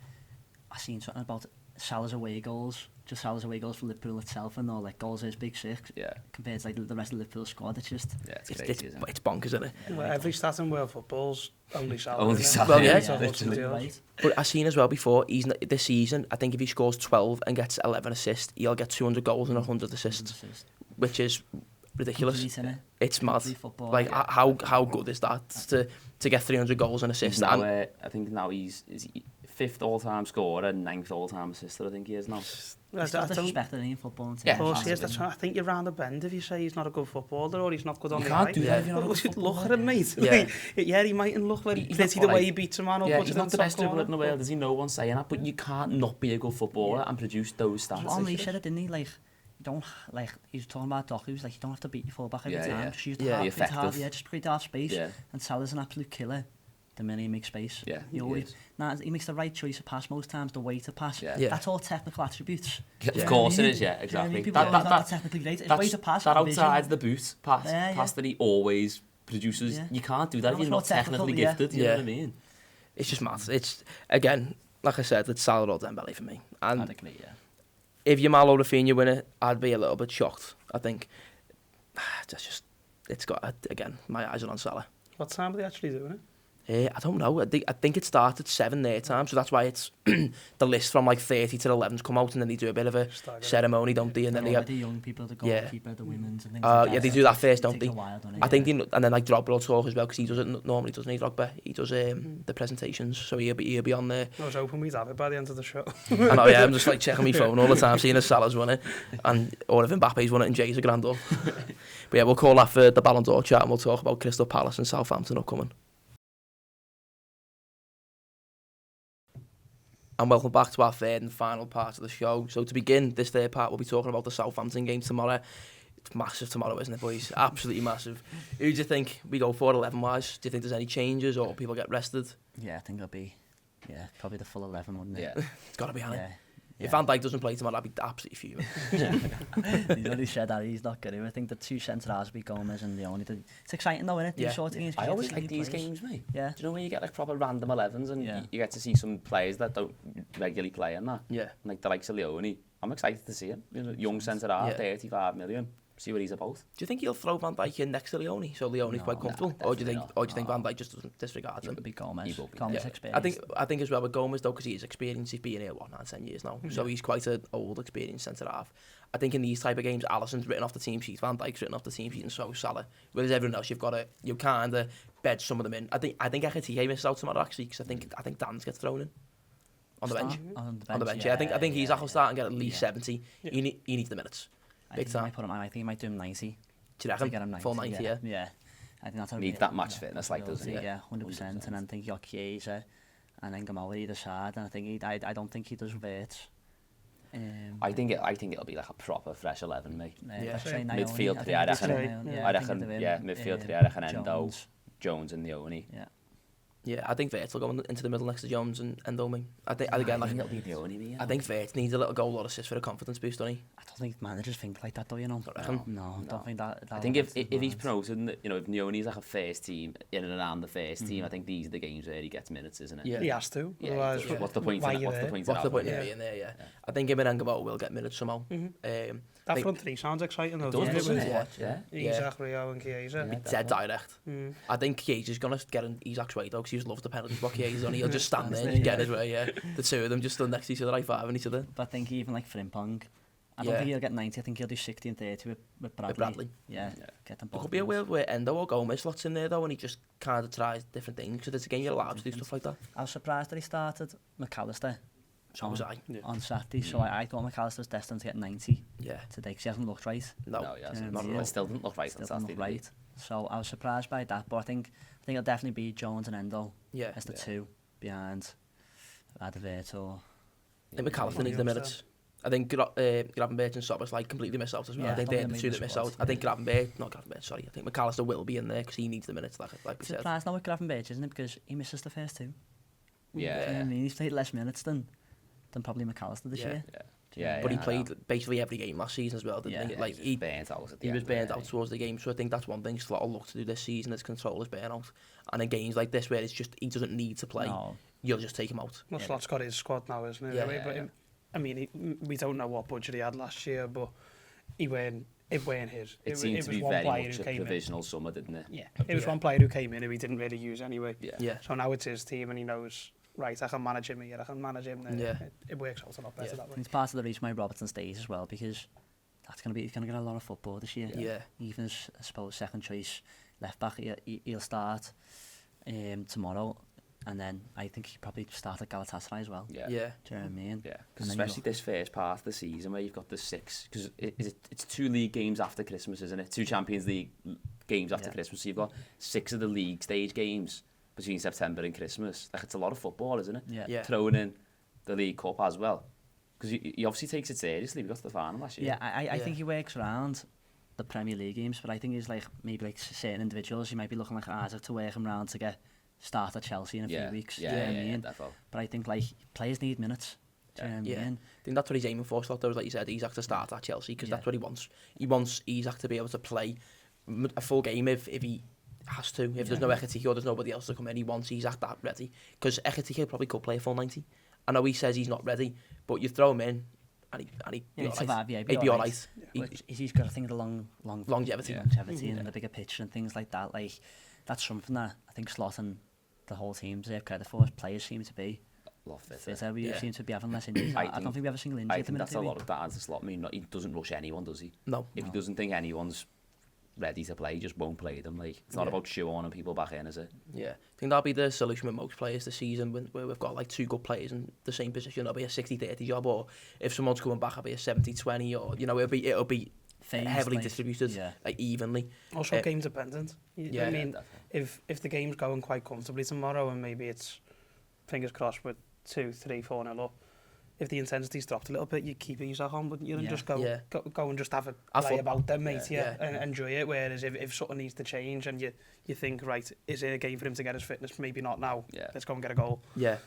I seen something about Salah's away goals, just Salah's away goals for Liverpool itself, and all like goals is big 6 compared to like the rest of the Liverpool squad. It's just it's bonkers, isn't it? Well, every stat in world football's only Salah. Only Salah. Well, literally. But I've seen as well before, this season, I think if he scores 12 and gets 11 assists, he'll get 200 goals and 100 assists, which is ridiculous. It's mad. Like, how good is that to get 300 goals and assists? Now, I think now he's 5th all-time scorer and 9th all-time assister, I think he is now. He's not disrespected in football. Of course he is. I think you're round the bend if you say he's not a good footballer or he's not good on the eye. You can't do that if you're not a good footballer. Look at him, mate. Yeah, he mightn't look very pretty the way he beats a man. He's not the best dribbler in the world, there's no one saying that, but you can't not be a good footballer and produce those stats. Henry said it, didn't he? Like, you don't, like, he was talking about Doku, he was like, you don't have to beat your fullback every time. Just use the just create half space. And Salah's an absolute killer the minute he makes space. He makes the right choice of pass most times, the way to pass. That's all technical attributes. Of course it is, exactly. That's technically great. It's way to pass. That outside the boot pass that he always produces, you can't do that if you're not technically gifted, you know what I mean? It's just mad. It's, again, like I said, it's Salah or Dembele for me. And I'd agree, if Yamal or Rafinha win it, I'd be a little bit shocked, I think. It's got, again, my eyes are on Salah. What time are they actually doing it? I don't know. I think it starts at 7 their time, so that's why it's the list from like 30 to 11's come out, and then they do a bit of a ceremony, don't they? And then they have the young people, the goalkeeper, the women's, and things they do that first, don't they? While, don't I think and then like Drogba will talk as well, because he does it normally, doesn't he? Drogba, he does the presentations, so he'll be on there. I was hoping we'd have it by the end of the show. I know, I'm just like checking my phone all the time, seeing if Salah's won it, or if Mbappe's won it and Jay's a grand up. But we'll call that for the Ballon d'Or chat, and we'll talk about Crystal Palace and Southampton upcoming. And welcome back to our third and final part of the show. So to begin this third part, we'll be talking about the Southampton game tomorrow. It's massive tomorrow, isn't it, boys? Absolutely massive. Who do you think we go for 11-wise? Do you think there's any changes or people get rested? Yeah, I think it'll be, probably the full 11, wouldn't it? Yeah, it's got to be, hasn't it? If Yeah. Van Dijk doesn't play tomorrow, I'd be absolutely fuming. He's already said that he's not good. I think the two centre-halves will be Gomez and Leone. It's exciting though, isn't it? Yeah. These sort of games. I always like these games, mate. Yeah. Do you know when you get like proper random 11s and you get to see some players that don't regularly play in that? Yeah. Like the likes of Leone. I'm excited to see him. You know, young centre-half, 35 million. See what he's about. Do you think he'll throw Van Dijk in next to Leone, so Leone's quite comfortable? Or do you think Van Dijk just doesn't disregard him? It'll be Gomez. He will be. Gomez experience. I think as well with Gomez though, because he's experienced, he's been here 9-10 years now, so he's quite an old, experienced centre half. I think in these type of games, Alisson's written off the team sheet, Van Dijk's written off the team sheet, and so Salah. Whereas everyone else, you kind of bed some of them in. I think Ekitike misses out tomorrow actually, because I think Dan's gets thrown in on the bench. On the bench, yeah. I think he's will start and get at least 70. He needs the minutes. Big time. I think he might do him 90. Do you reckon? Get him 90, full 90, yeah. Yeah. I think that's a Need that match fitness, like, doesn't he? Yeah, 100%. And then I think you got Chiesa, and then Gamal either side, and I think I don't think he does Wirtz. I think it'll be like a proper fresh 11, mate. Midfield three, I reckon. Midfield three, I reckon Endo, Jones and Leone. Yeah, I think Wirtz will go into the middle next to Jones and Endo. I think it'll be Leone. I think Wirtz needs a little goal or assist for a confidence boost, doesn't he? I don't think managers think like that, though, you know. No, I don't think that. I think if he's promoted, you know, if Leone's like a first team, in and around the first team, I think these are the games where he gets minutes, isn't it? Yeah. He has to. Yeah, what's the point in being there, yeah. I think him and Gamal will get minutes somehow. That front three sounds exciting, though. Doesn't it? Isaac, Rio and Chiesa. Dead direct. I think Chiesa's going to get in Isaac's way, though, because he just loves the penalties. What Chiesa's on, he'll just stand there and get his way, The two of them just stood next to each other, high-fiving each other. But I think even like Frimpong, I don't think he'll get 90, I think he'll do 60 and 30 with Bradley. Yeah, get them both. It could be a world where Endo or Gomez slots in there, though, and he just kind of tries different things, because it's a game you're allowed to do stuff like that. I was surprised that he started McAllister. So was I. On Saturday, so I thought McAllister's destined to get 90 today, because he hasn't looked right. No, he hasn't. It still didn't look right on Saturday. So I was surprised by that, but I think it'll definitely be Jones and Endo as the two behind either Wirtz or... I think McAllister needs the minutes. I think Gravenberch and Sobbers like completely miss out as well. I think they're the two that miss out. I think I think McAllister will be in there because he needs the minutes, like we said. Surprised now with Gravenberch, isn't it? Because he misses the first two. Yeah. I mean, he's played less minutes than probably McAllister this year. But he played basically every game last season as well, didn't he? Like he burnt out at the end. He was burnt out towards the game, so I think that's one thing Slot will look to do this season is control his burnout. And in games like this where it's just he doesn't need to play, you'll just take him out. Well, Slot's got his squad now, isn't it? I mean, we don't know what budget he had last year, but it weren't his. It seemed to be very much a provisional summer, didn't it? Yeah, it was one player who came in who he didn't really use anyway. Yeah. So now it's his team and he knows, right, I can manage him here, I can manage him there. It works out a lot better that way. It's part of the reason why Robertson stays as well, because he's going to get a lot of football this year. Yeah. Even as, I suppose, second choice left back, he'll start tomorrow. And then I think he probably start at Galatasaray as well. Yeah. Do you know what I mean? Yeah. Especially this first part of the season where you've got the 6, because it's 2 league games after Christmas, isn't it? 2 Champions League games after Christmas. So you've got 6 of the league stage games between September and Christmas. Like, it's a lot of football, isn't it? Yeah. Throwing in the League Cup as well. Because he obviously takes it seriously. We got to the final last year. Yeah, I think he works around the Premier League games, but I think he's like, maybe like certain individuals, he might be looking like Isaac to work him around to get start at Chelsea in a few weeks. Yeah, but I think like players need minutes. I think that's what he's aiming for. Slot, like you said, Isaac to start at Chelsea because that's what he wants. He wants Isaac to be able to play a full game if he has to. If there's no Ekitike or there's nobody else to come in, he wants Isaac that ready. Because Ekitike probably could play a full 90. I know he says he's not ready, but you throw him in and he'd be alright. He'd be alright. He's got, I think, the longevity and the bigger picture and things like that. Like, that's something that I think Slot and the whole team deserve credit for. Players seem to be fitter. We seem to be having less injuries. I don't think we have a single injury. I think that's a lot of that as a Slot. I mean, he doesn't rush anyone, does he? No. If he doesn't think anyone's ready to play, he just won't play them. Like, it's not about shoehorning people back in, is it? Yeah. I think that'll be the solution with most players this season where we've got like 2 good players in the same position. It'll be a 60-30 job, or if someone's coming back, it'll be a 70-20, or, you know, it'll be heavily distributed, like evenly. Also game dependent. I mean, if the game's going quite comfortably tomorrow and maybe it's, fingers crossed, with 2, 3, 4-0 up, if the intensity's dropped a little bit, you keep Isaac on, but you don't just go and just have a play about them, mate, and enjoy it. Whereas if something needs to change and you think, right, is it a game for him to get his fitness? Maybe not now. Let's go and get a goal. Yeah.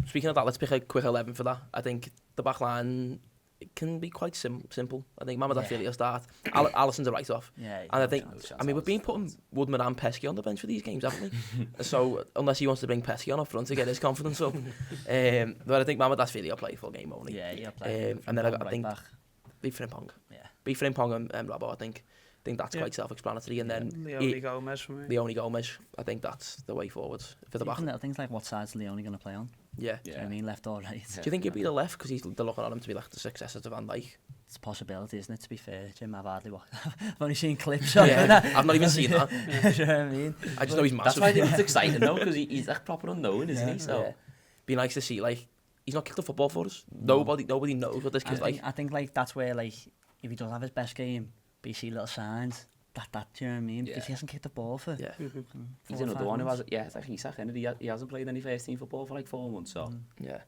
Speaking of that, let's pick a quick 11 for that. I think the back line, it can be quite simple. I think Mamadou Afili will start. Alisson's a write-off. And I think, we've been putting Woodman and Pesky on the bench for these games, haven't we? So, unless he wants to bring Pesky on up front to get his confidence up. But I think Mamadou Afili will play full game only. Yeah, he'll play. And then I think, be Frimpong. Be Frimpong and Robbo, I think. I think that's quite self-explanatory. And then Leone Gomez for me. Leone Gomez, I think that's the way forward for the back. Even little things like what side's Leone going to play on? Yeah. Do you know what I mean? Left or right? Do you think he'd be the left? Because they're looking at him to be like the successor to Van Dijk. It's a possibility, isn't it, to be fair, Jim? I've only seen clips of it. I've not even seen that. Do you know what I mean? I just know he's massive. That's why I think it's exciting, though, because he's like proper unknown, isn't he? So be nice to see, like, he's not kicked the football for us. Nobody knows what this kid's like. I think like that's where, like, if he doesn't have his best game, but you see little signs, that, do you know what I mean? Because he hasn't kicked the ball for... Yeah. He's another one who has, it's like Isak, isn't it? He hasn't played any first team football for like 4 months, so. Yeah.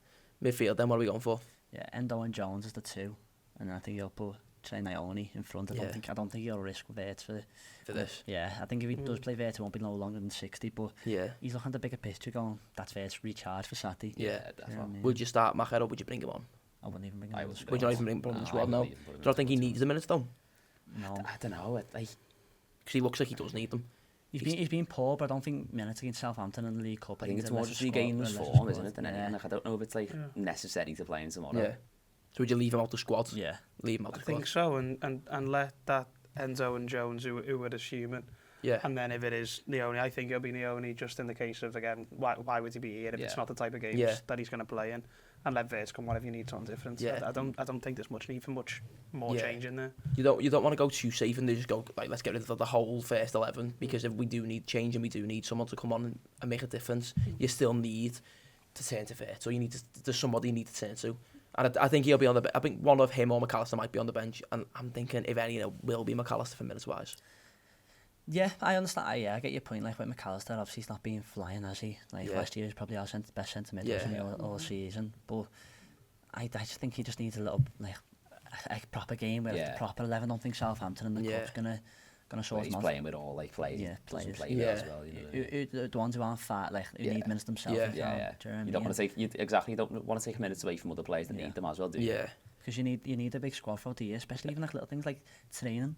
Midfield, then what are we going for? Yeah, Endo and Jones is the 2. And I think he'll put Trey Naoni in front. I don't think he'll risk Vert for this. Yeah, I think if he does play Vert, it won't be no longer than 60, but he's looking at the bigger picture going, that's Vert's recharge for Saturday. Yeah, definitely. Would you start Macher or would you bring him on? I wouldn't even bring him on. Would you not even bring him on the squad, no? Do you not think he needs the minutes, though? No. I don't know, because he looks like he does need them. He's been poor, but I don't think minutes against Southampton in the League Cup. I think it's more just regaining his form, isn't it, than anything. Like, I don't know if it's like necessary to play him tomorrow. Yeah. So would you leave him out the squad? Yeah. Leave him out the squad? I think so, and let that Enzo and Jones, who would assume it. Yeah. And then if it is Leone, I think it'll be Leone just in the case of, again, why would he be here if it's not the type of games that he's going to play in? And let Vert come on if you need something different. Yeah. I don't think there's much need for much more change in there. You don't want to go too safe and just go, like, let's get rid of the whole first 11, because if we do need change and we do need someone to come on and make a difference, you still need to turn to Vert. So you need to, there's somebody you need to turn to. And I think he'll be on the I think one of him or McAllister might be on the bench, and I'm thinking if any, it will be McAllister for minutes wise. Yeah, I understand. I get your point. Like with McAllister, obviously he's not been flying, has he? Like last year, he's probably our best centre mid all season. But I just think he just needs a little like a proper game where it's the proper 11. I don't think Southampton and the Cup's gonna sort him out. He's playing with all like players. Yeah, players. Play as well. You know, the ones who aren't fat, like who need minutes themselves. Yeah. You don't want to take you don't want to take minutes away from other players that need them as well, do you? Yeah. Because you need a big squad throughout the year, especially even like little things like training.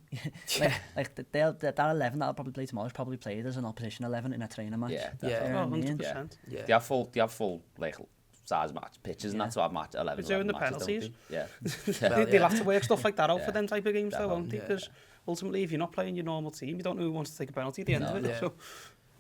like that 11 that'll probably play tomorrow is probably played as an opposition 11 in a training match. Yeah, 100%. Yeah. They have full like size match pitches and that's what match 11. They're doing the penalties. Yeah. They'll have to work stuff like that out for them type of games, though, won't they? Because ultimately, if you're not playing your normal team, you don't know who wants to take a penalty at the end of it. Yeah. So.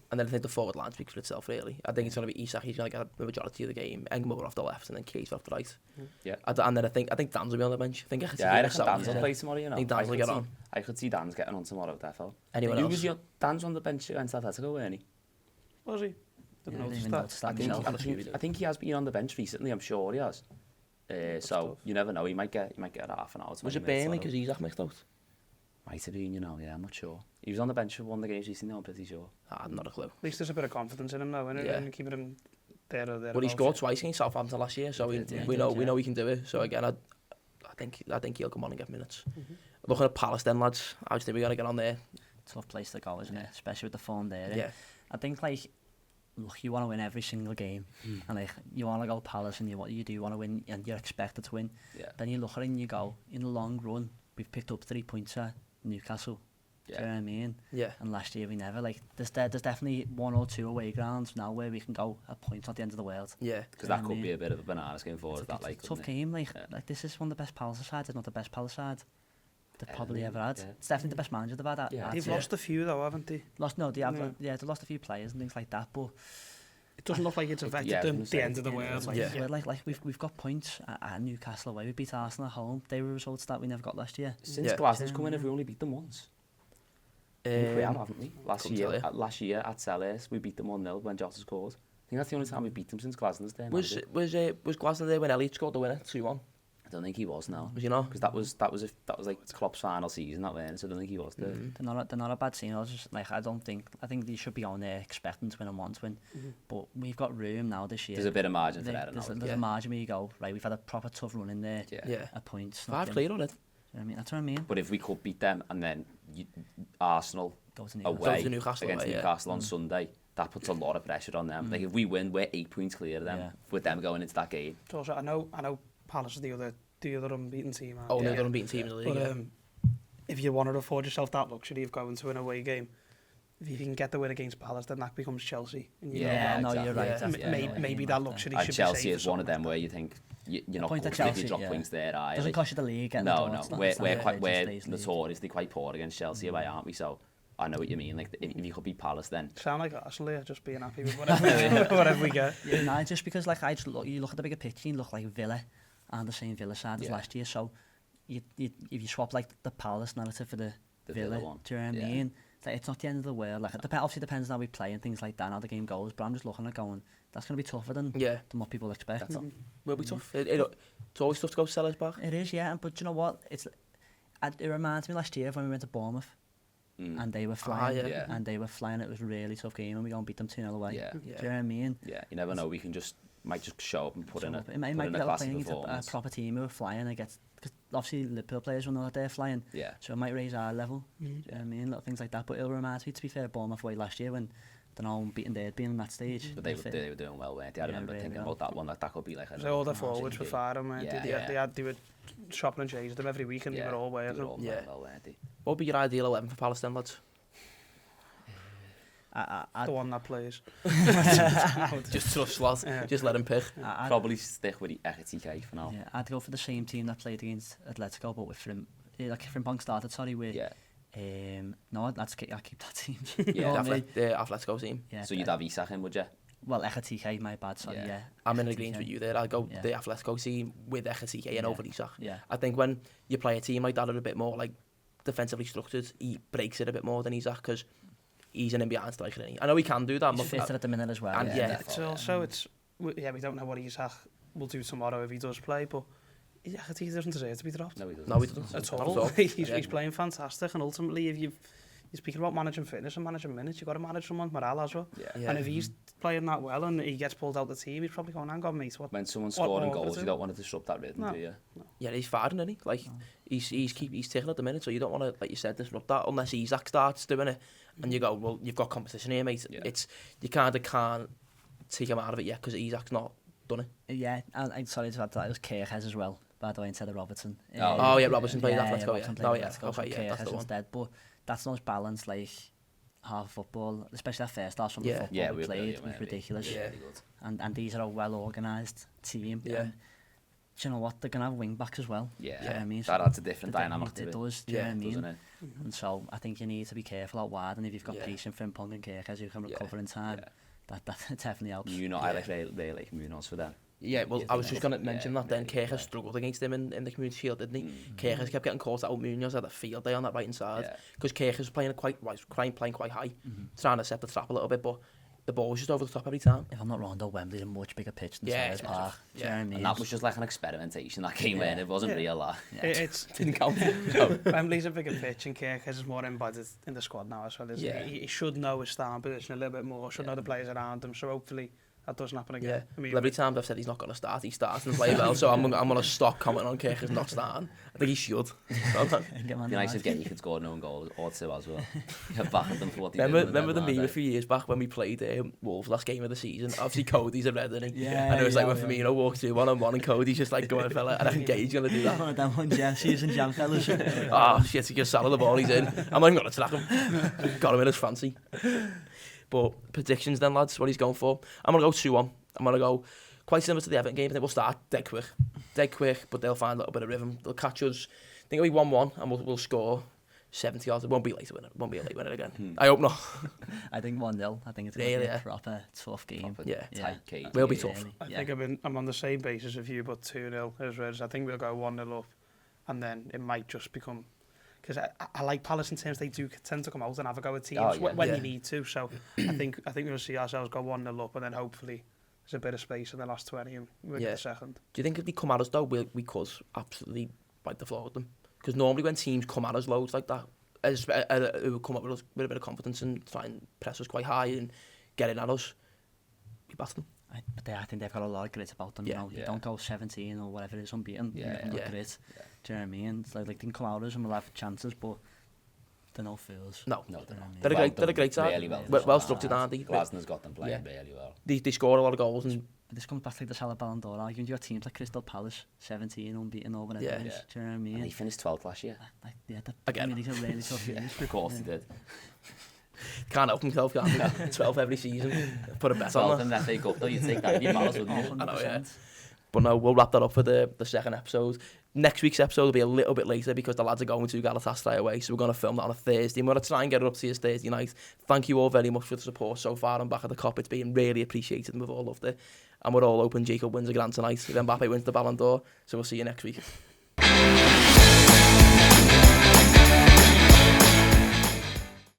And then I think the forward line speaks for itself, really. I think it's going to be Isak, he's going to get the majority of the game, Engmo off the left, and then Keith off the right. Yeah. And then I think Dan's will be on the bench. I reckon Dan's will play tomorrow, you know. I think Dan's will get on. I could see Dan's getting on tomorrow, defo. Anyone else? Dan's on the bench against Atletico, weren't he? Was he? Didn't notice that. I think he has been on the bench recently, I'm sure he has. So you never know, he might get half an hour. Was it Burnley because Isak mixed out? Might have been, you know, I'm not sure. He was on the bench for one of the games recently, I'm pretty sure. Not a clue. At least there's a bit of confidence in him now, and keeping him there or there. Well, he scored twice against Southampton last year, so we know he can do it. So again, I think he'll come on and get minutes. Looking at Palace then, lads, I just think we got to get on there. Tough place to go, isn't it? Especially with the form there. Yeah. I think like, look, you want to win every single game, and like you want to go Palace, and you do want to win, and you're expected to win. Yeah. Then you look at it and you go, in the long run, we've picked up 3 points at Newcastle. Do you know what I mean? Yeah. And last year we never, like, there's definitely 1 or 2 away grounds now where we can go at points at the end of the world. Yeah. Because that could be a bit of a banana game forward. It's a tough game, like this is one of the best Palace sides. It's not the best Palace side they've probably ever had. It's definitely the best manager they've had. They've lost a few though, haven't they? They've lost a few players and things like that, but it doesn't look like it's affected them the end of the world. Like we've got points at Newcastle away. We beat Arsenal at home. They were results that we never got last year. Since Glasnow's come in, have we only beat them once? We have, haven't we? Last year at Selhurst, we beat them 1-0 when Jota scored. I think that's the only time we beat them since Glasnow's there. Was Glasnow there when Elliott scored the winner 2-1? I don't think he was now. Was he not? Because that was like Klopp's final season, that way, so I don't think he was there. They're not a bad team. I think they should be on there expecting to win and want to win. But we've got room now this year. There's a bit of margin for that. There's a margin where you go, right, we've had a proper tough run in there at points. 5 clear on it. That's what I mean. But if we could beat them and then Arsenal away against Newcastle on Sunday, that puts a lot of pressure on them. Like if we win, we're 8 points clear of them with them going into that game. Also, I know Palace is the other unbeaten team. The other unbeaten team in the league. But if you want to afford yourself that luxury of going to an away game, if you can get the win against Palace, then that becomes Chelsea. And you're right. Maybe that luxury should be Chelsea is one of them where you think you're not going to drop points there. Doesn't cost you the league. No. We're notoriously quite poor against Chelsea away, aren't we? So I know what you mean. Like if you could beat Palace, then sound like Arsenal here, just being happy with whatever we get. No, just because like you look at the bigger picture, you look like Villa and the same Villa side as last year. So if you swap like the Palace narrative for the Villa one, do you know what I mean? It's not the end of the world. Like it obviously depends on how we play and things like that, and how the game goes. But I'm just looking at going, that's going to be tougher than what people expect. Will be tough. It's always tough to go to Sellers back. It is, yeah. But you know what? It reminds me last year of when we went to Bournemouth. and they were flying, and they were flying. It was a really tough game, and we go and beat them 2-0 away. Yeah. Do you know what I mean? Yeah, you never know. We might just show up and put in a It might be classy playing performance. a proper team who are flying against, because obviously Liverpool players will know that they're flying. Yeah. So it might raise our level. Do you know what I mean? Little things like that. But it'll remind me, to be fair, Bournemouth away last year when they're all beating they'd been on that stage. But they were doing well, weren't they? I remember really thinking well. about that one. That could be like a... So all the forwards were firing, man. Yeah. They were shopping and changing them every week, and they were all working. They were all well, weren't they? What would be your ideal 11 for Palace then, lads? The one that plays. Just trust lads. Just let him pick. Probably stick with the Ekitike for now. Yeah, I'd go for the same team that played against Atletico, but with Frimpong started, with... Yeah. No, I'd keep that team. Yeah, the Atletico team. Yeah, So you'd have Isak in, would you? Well, Ekitike, my bad, sorry, yeah. I'm in agreement with you there. I'd go the Atletico team with Ekitike and over Isak. Yeah. I think when you play a team like that, are a bit more like defensively structured, he breaks it a bit more than Isak, because he's an in-behind striker. I know he can do that. He's fitter at the minute as well. And It's also, we don't know what Isak will do tomorrow if he does play, but he doesn't deserve to be dropped. No, he doesn't. At all. He's playing fantastic, and ultimately, if you're speaking about managing fitness and managing minutes, you've got to manage someone's morale as well. Yeah. And if he's playing that well and he gets pulled out the team, he's probably going, hang on, mate. When someone's scoring goals, you don't want to disrupt that rhythm, do you? No. Yeah, he's firing, isn't he? Like, he's ticking at the minute, so you don't want to, like you said, disrupt that unless Isak starts doing it. And you go, well, you've got competition here, mate. Yeah. You kind of can't take him out of it yet because Isak's not done it. Yeah, and I'm sorry to add to that, it was Carr as well, by the way, instead of Robertson. Robertson played Atletico, Okay, that's the one. instead, but that's the most balanced, like, half football, especially that first half from the football we played, was ridiculous. Yeah. And these are a well-organised team. Yeah. And, do you know what? They're going to have wing-backs as well. Yeah, do you know what I mean? that adds a different dynamic to it. It does, do you know what I mean? Doesn't it? And so I think you need to be careful out wide, and if you've got pace in Frimpong and Kirk, you can recover in time. That definitely helps. I really like Munoz for that. Yeah, well, I was just going to mention that then. Kerr has struggled against him in the Community Shield, didn't he? Kerr has kept getting caught out. Munoz had a field day on that right-hand side. Because Kerr was playing quite high, trying to set the trap a little bit, but the ball was just over the top every time. If I'm not wrong, though, Wembley's a much bigger pitch than Selhurst Park. Do you know what I mean? And that was just like an experimentation, that game when it wasn't real. It didn't count. Wembley's a bigger pitch, and Kirk is more embedded in the squad now as well. He should know his starting position a little bit more, should know the players around him, so hopefully that doesn't happen again. I mean, every time I've said he's not going to start, he starts and play well, so I'm going to stop commenting on Kirk as not starting. I think he should. It'd be nice if you could score an own goal or two as well. Get back at them for what they did. Remember the meme a few years back when we played Wolves last game of the season? Obviously Cody's a red, isn't he? And it was like when Firmino walked through one-on-one and Cody's just like, go on fella, and I think Gage's going to do that. One of them on season jam fellas. Shit, he gives Salah the ball, he's in. I'm not even going to track him. Got him in his fancy. But predictions then, lads, what he's going for. I'm going to go 2-1. I'm going to go quite similar to the Everton game. I think we'll start dead quick, but they'll find a little bit of rhythm. They'll catch us. I think it'll be 1-1, and we'll score 70 yards. It won't be late to win it. It won't be a late winner again. I hope not. I think 1-0. I think it's going to be a proper tough game. Tight game. Will be tough. I think I'm on the same basis of you, but 2-0 as well. I think we'll go 1-0 up, and then it might just become... Because I like Palace in terms they do tend to come out and have a go at teams when you need to. So I think we'll see ourselves go 1-0 up, and then hopefully there's a bit of space in the last 20 and we'll get the second. Do you think if they come at us though, we could absolutely bite the floor with them? Because normally when teams come at us loads like that, who will come up with us with a bit of confidence and try and press us quite high and get in at us, we bat them. But I think they've got a lot of grit about them. You know, you don't go 17 or whatever it is unbeaten. Grit. Do you know what I mean? It's like they can come out of us and we'll have chances, but they're no fools. No. They're a great side. Really well structured, aren't they? Glaston's got them playing really well. They score a lot of goals. And this comes back to like the Salah Ballon d'Or argument. You got teams like Crystal Palace, 17 unbeaten or whatever it is. Do you know what I mean? And they finished 12th last year. Again. These are really tough years. Of course they did. Can't help himself, can he? 12 every season. Put a bet on that. 12 in that FA Cup, though. You take that if you Palace, wouldn't you? I know, yeah. But no, we'll wrap that up for the second episode. Next week's episode will be a little bit later because the lads are going to Galatasaray away, so we're going to film that on a Thursday. And we're going to try and get it up to you Thursday night. Thank you all very much for the support so far on Back of the Kop. It's been really appreciated and we've all loved it. And we're all hoping Jacob wins a grand tonight. Then Mbappe wins the Ballon d'Or. So we'll see you next week.